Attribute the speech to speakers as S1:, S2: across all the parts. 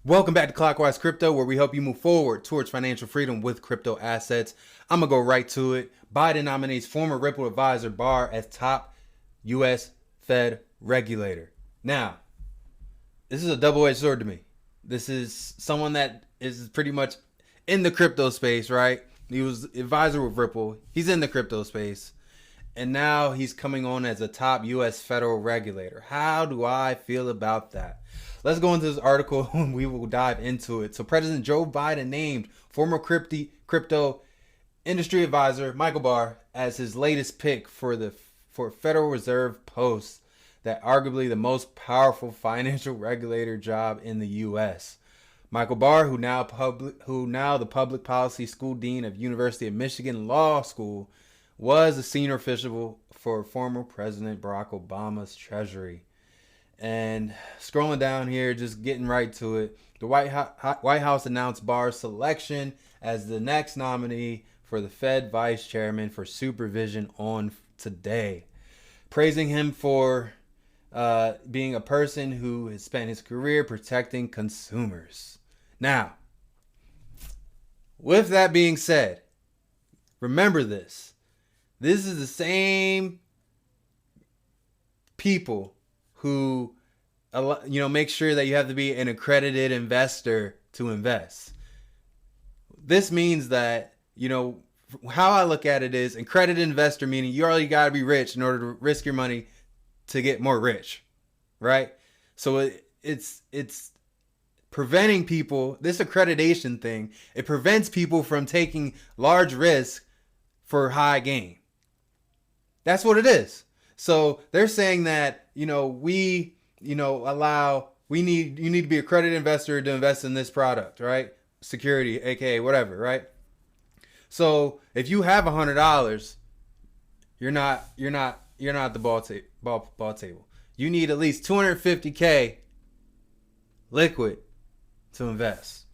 S1: Welcome back to Clockwise Crypto, where we help you move forward towards financial freedom with crypto assets. I'm going to go right to it. Biden nominates former Ripple advisor Barr as top U.S. Fed regulator. Now, this is a double-edged sword to me. This is someone that is pretty much in the crypto space, right? He was advisor with Ripple. He's in the crypto space. And now he's coming on as a top U.S. federal regulator. How do I feel about that? Let's go into this article and we will dive into it. So President Joe Biden named former crypto industry advisor Michael Barr as his latest pick for Federal Reserve post, that arguably the most powerful financial regulator job in the U.S. Michael Barr, who now the public policy school dean of University of Michigan Law School, was a senior official for former President Barack Obama's Treasury. And scrolling down here, just getting right to it, the White House announced Barr's selection as the next nominee for the Fed vice chairman for supervision on today, praising him for being a person who has spent his career protecting consumers. Now, with that being said, remember this. This is the same people who, make sure that you have to be an accredited investor to invest. This means that, how I look at it is accredited investor, meaning you already got to be rich in order to risk your money to get more rich, right? So it's preventing people, this accreditation thing, it prevents people from taking large risks for high gain. That's what it is. So they're saying that, you need to be an accredited investor to invest in this product, right? Security, aka whatever, right? So if you have $100, you're not at the ball table. You need at least $250K liquid to invest.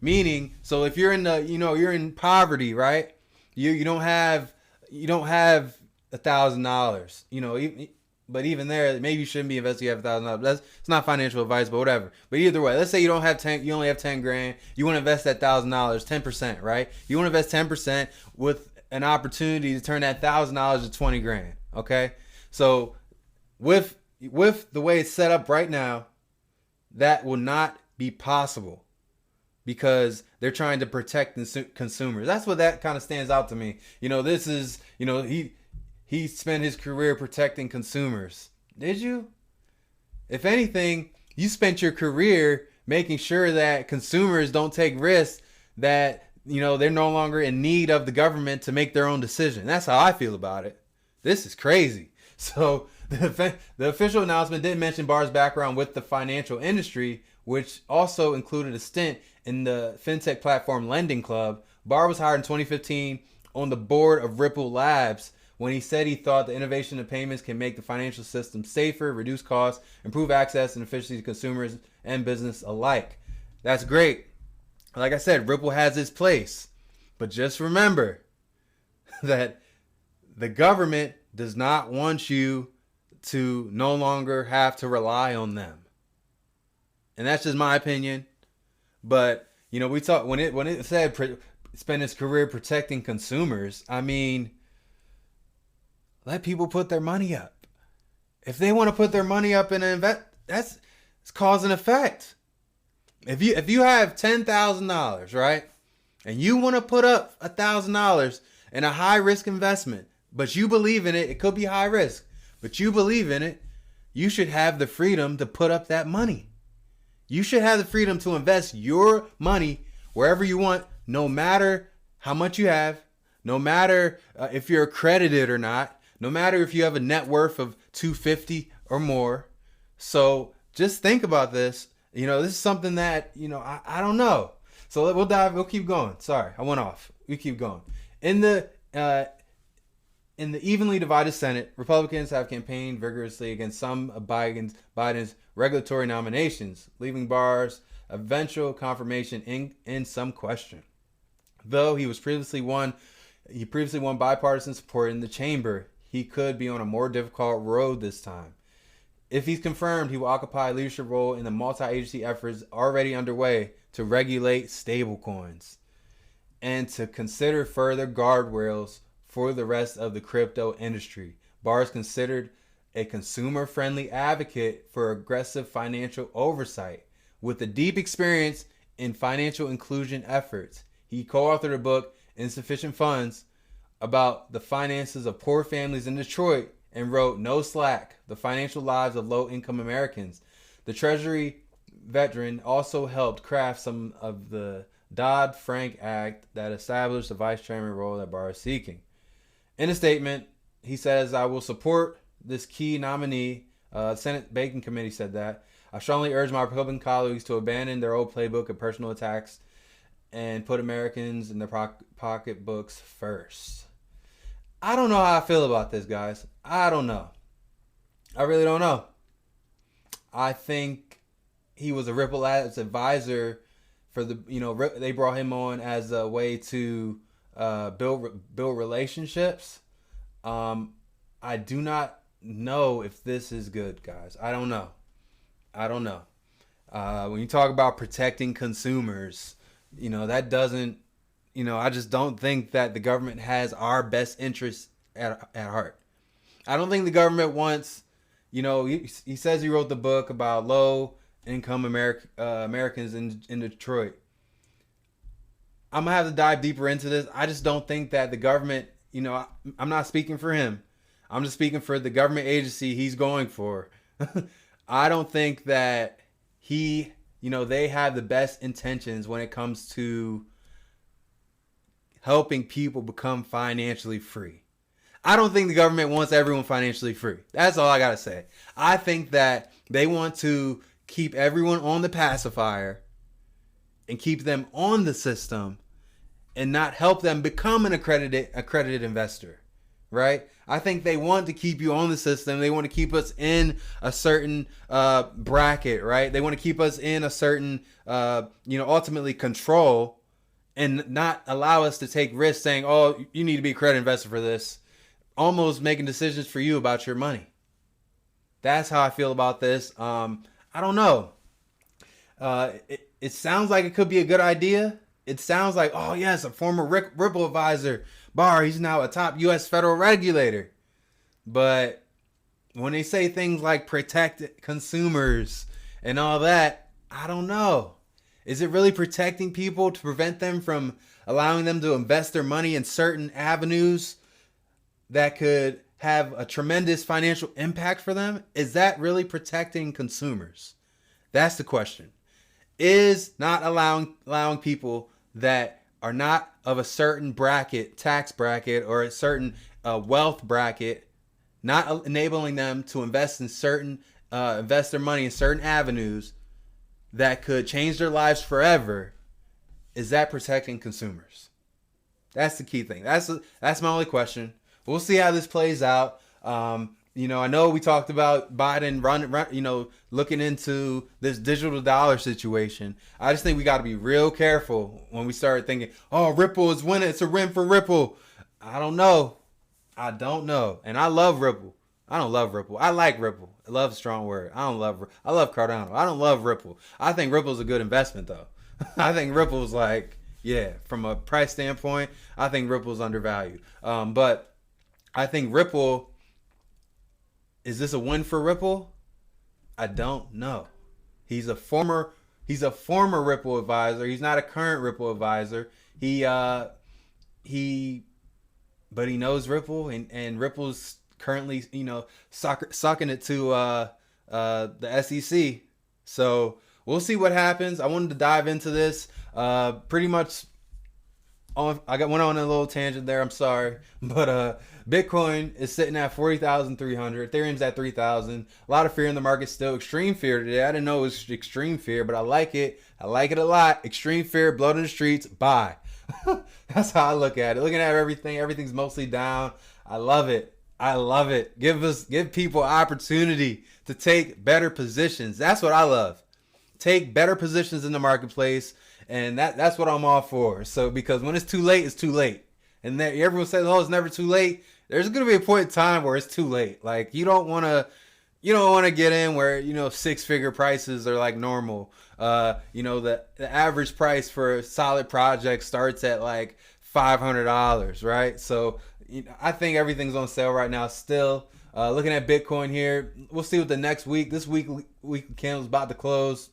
S1: Meaning, so if you're in you're in poverty, right? You don't have $1,000, but even there, maybe you shouldn't be investing. You have $1,000. It's not financial advice, but whatever. But either way, let's say you only have 10 grand. You want to invest that $1,000, 10%, right? You want to invest 10% with an opportunity to turn that $1,000 to 20 grand. Okay. So with the way it's set up right now, that will not be possible because they're trying to protect consumers. That's what that kind of stands out to me. This is, he spent his career protecting consumers. Did you? If anything, you spent your career making sure that consumers don't take risks, that, they're no longer in need of the government to make their own decision. That's how I feel about it. This is crazy. So the official announcement didn't mention Barr's background with the financial industry, which also included a stint in the fintech platform Lending Club. Barr was hired in 2015 on the board of Ripple Labs, when he said he thought the innovation of payments can make the financial system safer, reduce costs, improve access and efficiency to consumers and business alike. That's great. Like I said, Ripple has its place. But just remember that the government does not want you to no longer have to rely on them. And that's just my opinion. But, we talk when it said spend his career protecting consumers, I mean, let people put their money up. If they want to put their money up in an invest, it's cause and effect. If you have $10,000, right, and you want to put up $1,000 in a high risk investment, but you believe in it, it could be high risk, but you believe in it, you should have the freedom to put up that money. You should have the freedom to invest your money wherever you want, no matter how much you have, no matter if you're accredited or not, no matter if you have a net worth of $250 or more. So just think about this. This is something that, I don't know. So we'll keep going. Sorry, I went off. We keep going. In the evenly divided Senate, Republicans have campaigned vigorously against some of Biden's regulatory nominations, leaving Barr's eventual confirmation in some question. Though he previously won bipartisan support in the chamber, he could be on a more difficult road this time. If he's confirmed, he will occupy a leadership role in the multi-agency efforts already underway to regulate stablecoins and to consider further guardrails for the rest of the crypto industry. Barr is considered a consumer-friendly advocate for aggressive financial oversight with a deep experience in financial inclusion efforts. He co-authored a book, Insufficient Funds, about the finances of poor families in Detroit and wrote No Slack, The Financial Lives of Low-Income Americans. The Treasury veteran also helped craft some of the Dodd-Frank Act that established the vice chairman role that Barr is seeking. In a statement, he says, I will support this key nominee. Senate Banking Committee said that. I strongly urge my Republican colleagues to abandon their old playbook of personal attacks and put Americans in their pocketbooks first. I don't know how I feel about this, guys. I don't know. I really don't know. I think he was a Ripple Labs advisor for the, they brought him on as a way to build relationships. I do not know if this is good, guys. I don't know. When you talk about protecting consumers, that doesn't, I just don't think that the government has our best interests at heart. I don't think the government wants, he says he wrote the book about low income Americans in Detroit. I'm going to have to dive deeper into this. I just don't think that the government, I'm not speaking for him. I'm just speaking for the government agency he's going for. I don't think that they have the best intentions when it comes to helping people become financially free. I don't think the government wants everyone financially free. That's all I got to say. I think that they want to keep everyone on the pacifier and keep them on the system and not help them become an accredited investor, right? I think they want to keep you on the system. They want to keep us in a certain bracket, right? They want to keep us in a certain, ultimately control and not allow us to take risks saying, oh, you need to be a credit investor for this. Almost making decisions for you about your money. That's how I feel about this. I don't know. It sounds like it could be a good idea. It sounds like, oh yes, a former Ripple advisor, Barr, he's now a top U.S. federal regulator. But when they say things like protect consumers and all that, I don't know. Is it really protecting people to prevent them from allowing them to invest their money in certain avenues that could have a tremendous financial impact for them? Is that really protecting consumers? That's the question. Is not allowing people that are not of a certain bracket, tax bracket, or a certain wealth bracket, not enabling them to invest their money in certain avenues that could change their lives forever, is that protecting consumers? That's the key thing. That's my only question. We'll see how this plays out. I know we talked about Biden looking into this digital dollar situation. I just think we got to be real careful when we start thinking, oh, Ripple is winning. It's a win for Ripple. I don't know. And I love Ripple. I don't love Ripple. I like Ripple. I love a strong word. I love Cardano. I don't love Ripple. I think Ripple's a good investment though. I think Ripple's from a price standpoint, I think Ripple's undervalued. But I think Ripple, is this a win for Ripple? I don't know. He's a former Ripple advisor. He's not a current Ripple advisor. But he knows Ripple and Ripple's currently, sucking it to the SEC. So we'll see what happens. I wanted to dive into this. Pretty much, went on a little tangent there. I'm sorry, but Bitcoin is sitting at 40,300. Ethereum's at 3,000. A lot of fear in the market still. Extreme fear today. I didn't know it was extreme fear, but I like it. I like it a lot. Extreme fear, blood in the streets. Buy. That's how I look at it. Looking at everything's mostly down. I love it. Give people opportunity to take better positions. That's what I love. Take better positions in the marketplace, and that's what I'm all for. So because when it's too late, it's too late. And everyone says, oh, it's never too late. There's going to be a point in time where it's too late. Like, you don't want to, you don't want to get in where, you know, 6-figure prices are like normal. You know, the average price for a solid project starts at like $500, right? So, you know, I think everything's on sale right now still. Looking at Bitcoin here, we'll see what the next week, this week candle's about to close.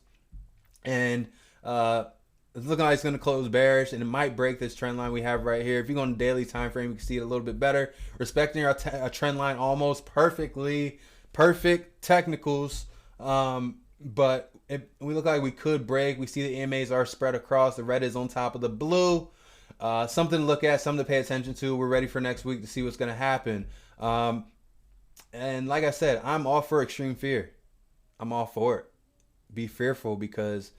S1: And it's looking like it's going to close bearish, and it might break this trend line we have right here. If you go on the daily time frame, you can see it a little bit better. Respecting our trend line almost perfectly. Perfect technicals. But we look like we could break. We see the EMAs are spread across. The red is on top of the blue. Something to look at, something to pay attention to. We're ready for next week to see what's going to happen. And like I said, I'm all for extreme fear. I'm all for it. Be fearful, because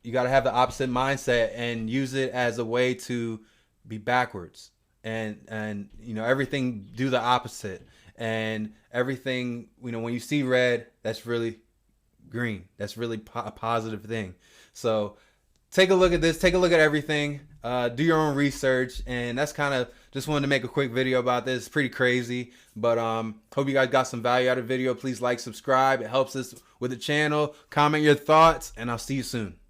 S1: you got to have the opposite mindset and use it as a way to be backwards. And you know, everything, do the opposite. And everything, you know, when you see red, that's really green. That's really a positive thing. So take a look at this. Take a look at everything. Do your own research. And that's kind of, just wanted to make a quick video about this. It's pretty crazy. But hope you guys got some value out of the video. Please like, subscribe. It helps us with the channel. Comment your thoughts, and I'll see you soon.